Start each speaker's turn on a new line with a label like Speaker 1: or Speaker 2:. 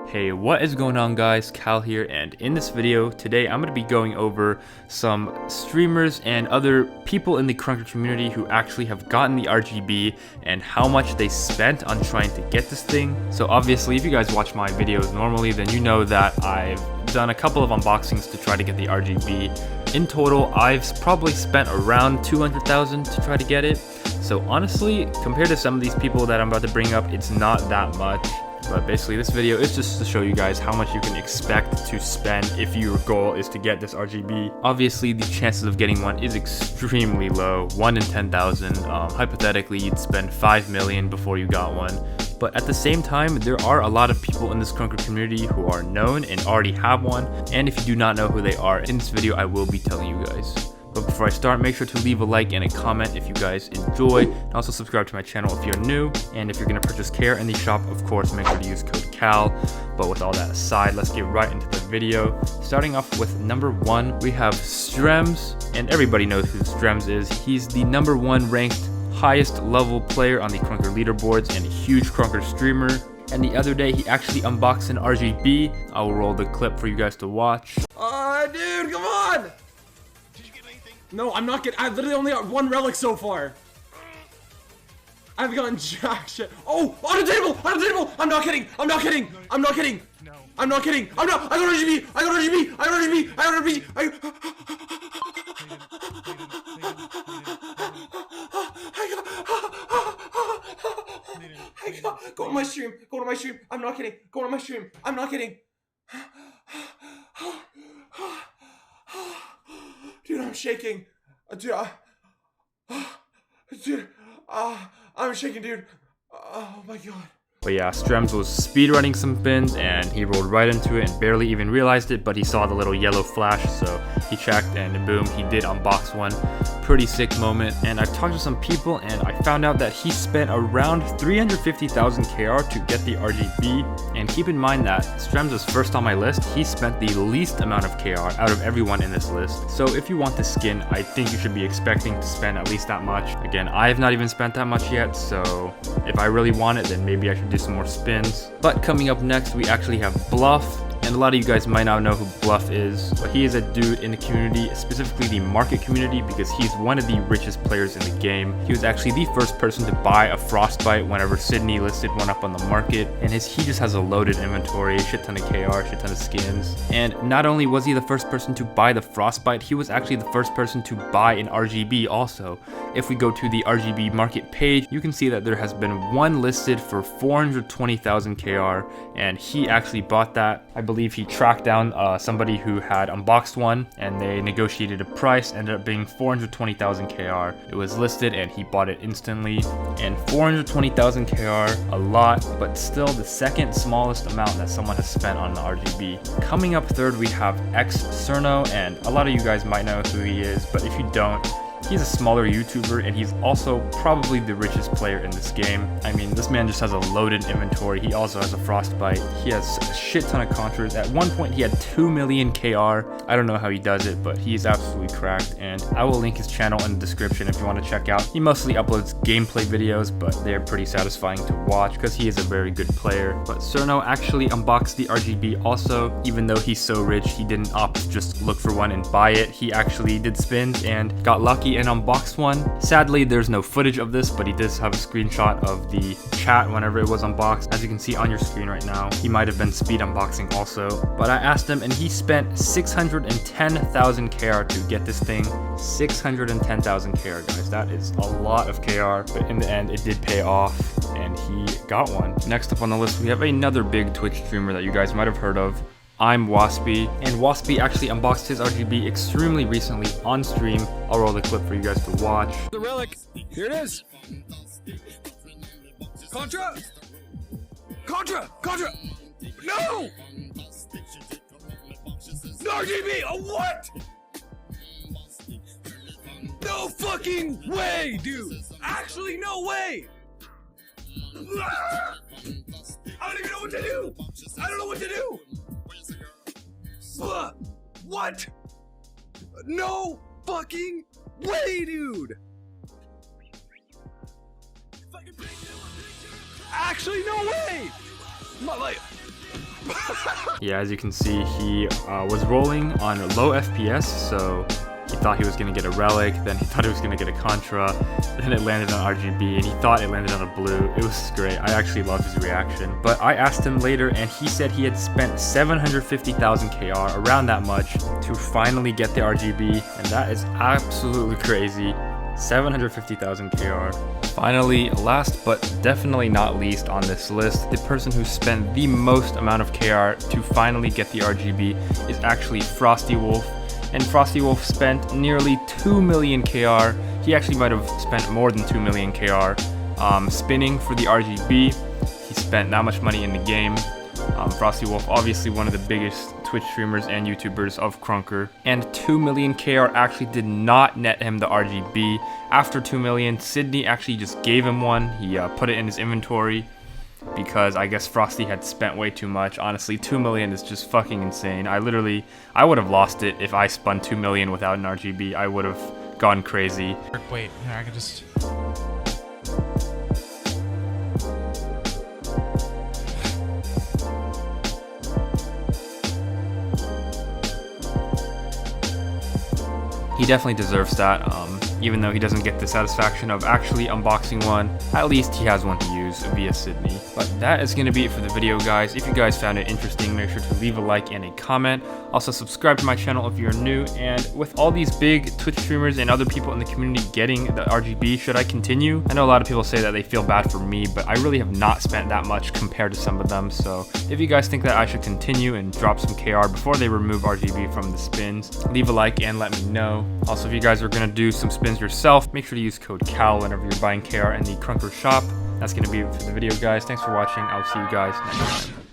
Speaker 1: Hey, what is going on guys? Cal here, and in this video today I'm going to be going over some streamers and other people in the Krunker community who actually have gotten the RGB and how much they spent on trying to get this thing. So obviously if you guys watch my videos normally, then you know that I've done a couple of unboxings to try to get the RGB. In total, I've probably spent around 200,000 to try to get it. So honestly, compared to some of these people that I'm about to bring up, it's not that much. But basically this video is just to show you guys how much you can expect to spend if your goal is to get this RGB. Obviously the chances of getting one is extremely low, 1 in 10,000. Hypothetically you'd spend 5 million before you got one. But at the same time, there are a lot of people in this Krunker community who are known and already have one. And if you do not know who they are, in this video I will be telling you guys. But before I start, make sure to leave a like and a comment if you guys enjoy, and also subscribe to my channel if you're new. And if you're going to purchase care in the shop, of course, make sure to use code CAL. But with all that aside, let's get right into the video. Starting off with number 1, we have StremZ, and everybody knows who StremZ is. He's the number 1 ranked highest level player on the Krunker leaderboards and a huge Krunker streamer. And the other day, he actually unboxed an RGB. I will roll the clip for you guys to watch.
Speaker 2: Dude, come on! No, I'm not getting. I've literally only got 1 relic so far. I've gotten jack shit. Oh, Unobtainable! Unobtainable! I'm not kidding! I'm not kidding! I'm not kidding! I'm not kidding! I'm not! I got RGB! I got RGB! I got RGB! I got RGB! I got. Go to my stream! Go to my stream! I'm not kidding! Go to my stream! I'm not kidding! Dude, I'm shaking. I'm shaking, dude. Oh my god.
Speaker 1: But yeah, StremZ was speedrunning some spins and he rolled right into it and barely even realized it, but he saw the little yellow flash, so he checked and boom, he did unbox one. Pretty sick moment. And I've talked to some people and I found out that he spent around 350,000 KR to get the RGB. And keep in mind that StremZ is first on my list. He spent the least amount of KR out of everyone in this list. So if you want the skin, I think you should be expecting to spend at least that much. Again, I have not even spent that much yet, so if I really want it, then maybe I should do some more spins. But coming up next, we actually have Bluff. And a lot of you guys might not know who Bluff is, but he is a dude in the community, specifically the market community, because he's one of the richest players in the game. He was actually the first person to buy a Frostbite whenever Sydney listed one up on the market, and he just has a loaded inventory, a shit ton of KR, shit ton of skins. And not only was he the first person to buy the Frostbite, he was actually the first person to buy an RGB also. If we go to the RGB market page, you can see that there has been one listed for 420,000 KR, and he actually bought that. I believe he tracked down somebody who had unboxed one and they negotiated a price, ended up being 420,000 KR. It was listed and he bought it instantly. And 420,000 KR, a lot, but still the second smallest amount that someone has spent on the RGB. Coming up third, we have Cirno, and a lot of you guys might know who he is, but if you don't, he's a smaller YouTuber and he's also probably the richest player in this game. I mean, this man just has a loaded inventory. He also has a Frostbite. He has a shit ton of contras. At one point, he had 2 million KR. I don't know how he does it, but he's absolutely cracked. And I will link his channel in the description if you want to check out. He mostly uploads gameplay videos, but they're pretty satisfying to watch because he is a very good player. But Cirno actually unboxed the RGB also. Even though he's so rich, he didn't opt to just look for one and buy it. He actually did spins and got lucky and unboxed one. Sadly, there's no footage of this, but he does have a screenshot of the chat whenever it was unboxed. As you can see on your screen right now, he might have been speed unboxing also. But I asked him and he spent 610,000 KR to get this thing. 610,000 KR, guys. That is a lot of KR, but in the end, it did pay off and he got one. Next up on the list, we have another big Twitch streamer that you guys might have heard of. I'm Waspy, and Waspy actually unboxed his RGB extremely recently on stream. I'll roll the clip for you guys to watch.
Speaker 3: The relic, here it is. Contra! Contra! Contra! No! No RGB! Oh, what? No fucking way, dude! Actually, no way! I don't even know what to do! I don't know what to do! What? No fucking way, dude! Actually, no way! My life.
Speaker 1: Yeah, as you can see, he was rolling on low FPS, so he thought he was going to get a relic, then he thought he was going to get a Contra, then it landed on RGB, and he thought it landed on a blue. It was great. I actually loved his reaction. But I asked him later, and he said he had spent 750,000 KR, around that much, to finally get the RGB, and that is absolutely crazy. 750,000 KR. Finally, last but definitely not least on this list, the person who spent the most amount of KR to finally get the RGB is actually Frosty Wolf. And Frosty Wolf spent nearly 2 million KR. He actually might have spent more than 2 million KR spinning for the RGB. He spent that much money in the game. Frosty Wolf, obviously one of the biggest Twitch streamers and YouTubers of Krunker. And 2 million KR actually did not net him the RGB. After 2 million, Sydney actually just gave him one. He put it in his inventory, because I guess Frosty had spent way too much. Honestly, 2 million is just fucking insane. I would have lost it if I spun 2 million without an RGB. I would have gone crazy.
Speaker 4: Wait, here, I can just...
Speaker 1: He definitely deserves that, even though he doesn't get the satisfaction of actually unboxing one. At least he has one to use via Sydney. But that is going to be it for the video, guys. If you guys found it interesting, make sure to leave a like and a comment. Also, subscribe to my channel if you're new. And with all these big Twitch streamers and other people in the community getting the RGB, should I continue? I know a lot of people say that they feel bad for me, but I really have not spent that much compared to some of them. So if you guys think that I should continue and drop some KR before they remove RGB from the spins, leave a like and let me know. Also, if you guys are going to do some spins yourself, make sure to use code CAL whenever you're buying KR in the Krunker shop. That's going to be it for the video, guys. Thanks for watching. I'll see you guys next time.